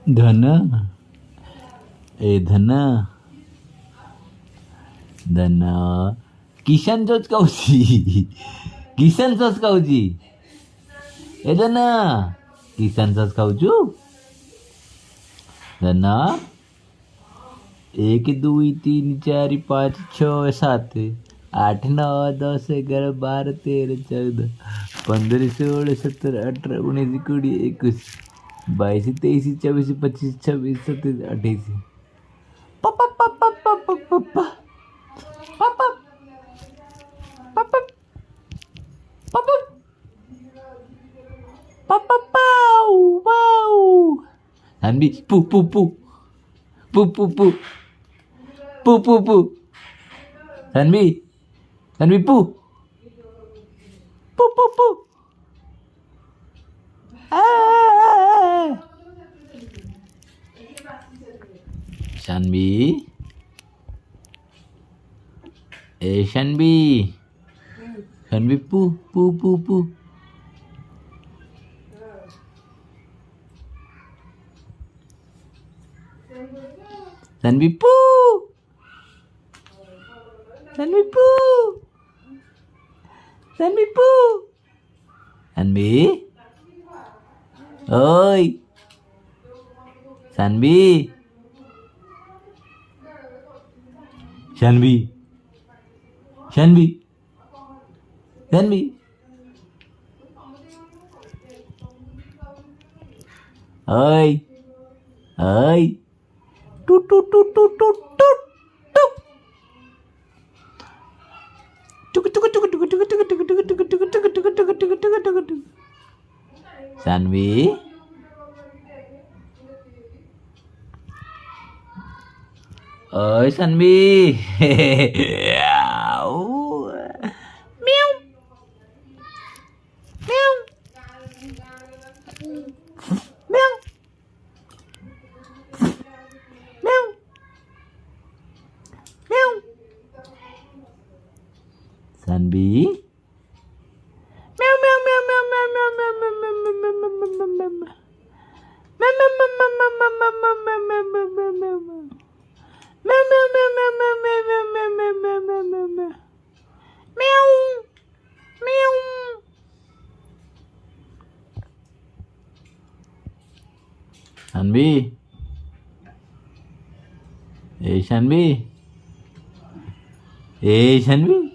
धन ए धन धन किशनचोच कହୁଛି କିଶାନ ଖାଉଛି ଏ ଧନ କିଶାନ ଖାଉଛୁ ଧନ 1 2 3 4 5 6 7 8 9 10 11 12 13 14 15 16 17 18 19 20 21 22 23 24 25 26 27 28 पापा पापा पापा पापा पापा पापा पापा पापा पाऊ पाऊ Hanbi pu pu pu pu pu pu pu pu pu Hanbi pu pu pu pu Shanbi Shanbi Shanbi pu pu pu pu Shanbi pu Shanbi pu Shanbi pu Shanbi ơi Shanbi Shanbi Shanbi Shanbi ơi ơi tut tut tut tut tut tut tut Sanvi ơi Sanvi meow meow meow meow meow Sanvi meow meow meow meow meow meow meow meow meow Shanbi Shanbi Shanbi